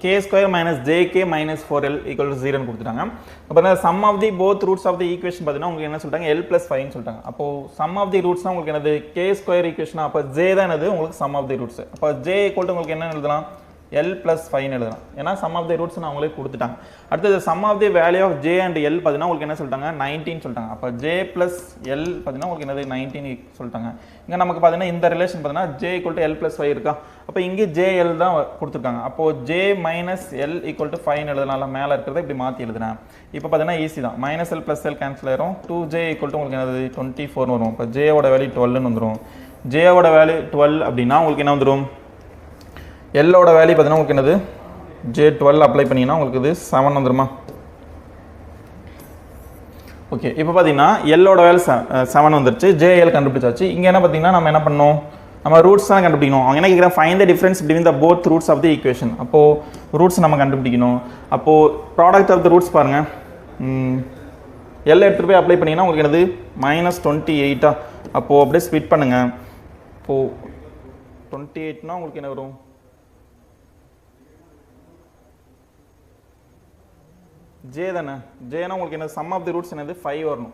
k square minus jk minus 4l equal to 0 ன்னு கொடுத்துட்டாங்க. அப்போ sum of the both roots of the equation பார்த்தீங்கன்னா உங்களுக்கு என்ன சொல்லிட்டாங்க l plus 5 ன்னு சொல்லிட்டாங்க. அப்போ sum of the roots உங்களுக்கு என்னது k square equation. அப்போ j தான் என்னது உங்களுக்கு sum of the roots. அப்போ j equal to உங்களுக்கு என்ன எழுதலாம் l plus 5 ன்னு எழுதலாம். ஏன்னா sum of the roots அவங்களே கொடுத்துட்டாங்க. அடுத்து sum of the value of j and l பார்த்தீங்கன்னா உங்களுக்கு என்ன சொல்லிட்டாங்க 19 சொல்லிட்டாங்க. அப்போ j plus l பார்த்தீங்கன்னா உங்களுக்கு என்னது 19 சொல்லிட்டாங்க. இங்க நமக்கு பார்த்தீங்கன்னா இந்த ரிலேஷன் பார்த்தீங்கன்னா j equal to l plus 5 இருக்கா. அப்போ இங்கே jl தான் கொடுத்துருக்காங்க. அப்போ j minus l equal to 5 ன்னு எழுதலாம். மேலே இருக்கிறத இப்படி மாற்றி எழுதுறேன். இப்போ பார்த்தீங்கன்னா ஈஸி தான். minus l plus l cancel ஆயிரும். 2j equal to உங்களுக்கு என்னது 24 வரும். இப்போ j ஓட வேல்யூ 12 ன்னு வந்துரும். j ஓட வேல்யூ 12 அப்படின்னா உங்களுக்கு என்ன வந்துரும் L ஓட வேல்யூ பார்த்தீங்கன்னா உங்களுக்கு என்னது J12 அப்ளை பண்ணீங்கன்னா உங்களுக்கு இது 7 வந்துருமா. ஓகே இப்போ பார்த்தீங்கன்னா L ஓட வேல்யூ 7 வந்துருச்சு. JL கண்டுபிடிச்சாச்சு. இங்கே என்ன பார்த்தீங்கன்னா நம்ம என்ன பண்ணோம் நம்ம ரூட்ஸ் தான் கண்டுபிடிக்கணும். அவங்க என்ன கேட்குறாங்க find the difference between the both roots of the equation. அப்போது ரூட்ஸ் நம்ம கண்டுபிடிக்கணும். அப்போது ப்ராடக்ட் ஆஃப் த ரூட்ஸ் பாருங்கள். L எடுத்துகிட்டு போய் அப்ளை பண்ணிங்கன்னா உங்களுக்கு என்னது -28. அப்போது அப்படியே ஸ்பிட் பண்ணுங்கள். இப்போது 28னா உங்களுக்கு என்ன வரும் J தானே. Jனா உங்களுக்கு என்ன sum of the roots என்னது 5 வரணும்.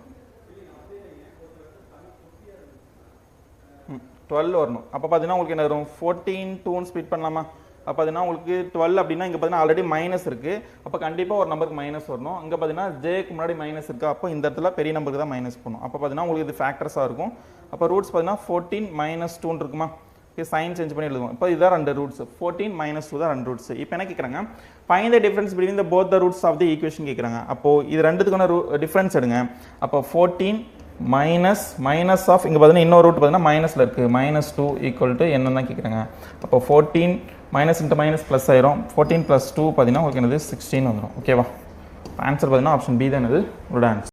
12 வரணும். அப்போ பார்த்தீங்கன்னா உங்களுக்கு என்ன வரும் 14 2 ஸ்ப்ளிட் பண்ணலாமா. அப்போ பார்த்தீங்கன்னா உங்களுக்கு 12 அப்படின்னா இங்கே பார்த்தீங்கன்னா ஆல்ரெடி மைனஸ் இருக்குது. அப்போ கண்டிப்பாக ஒரு நம்பருக்கு மைனஸ் வரணும். இங்கே பார்த்தீங்கன்னா ஜேக்கு முன்னாடி மைனஸ் இருக்குது. அப்போ இந்த இடத்துல பெரிய நம்பருக்கு தான் மைனஸ் பண்ணணும். அப்போ பார்த்தீங்கன்னா உங்களுக்கு இது ஃபேக்டர்ஸாக இருக்கும். அப்போ ரூட்ஸ் பார்த்தீங்கன்னா 14 - 2 இருக்குமா. சைன் சேஞ்ச் பண்ணி எழுதுவோம். இப்போ இதுதான் ரெண்டு ரூட்ஸ் 14 - 2 தான் ரெண்டு ரூட்ஸ். இப்போ என்ன கேட்குறாங்க find the difference between the both the roots of the equation கேட்குறாங்க. அப்போது இது ரெண்டுத்துக்கான டிஃபரன்ஸ் எடுங்க. அப்போ 14 மைனஸ் ஆஃப் இங்கே பார்த்தீங்கன்னா இன்னொரு ரூட் பார்த்தீங்கன்னா மைனஸில் இருக்குது -2 ஈக்குவல் டு என்னன்னு தான் கேட்குறாங்க. அப்போ 14 மைனஸ் இன்ட்டு மைனஸ் ப்ளஸ் ஆயிரும். 14 + 2 பார்த்தீங்கன்னா உங்களுக்கு என்னது 16 வந்துடும். ஓகேவா. ஆன்சர் பார்த்தீங்கன்னா ஆப்ஷன் பி தான் என்னது உங்களோட ஆன்சர்.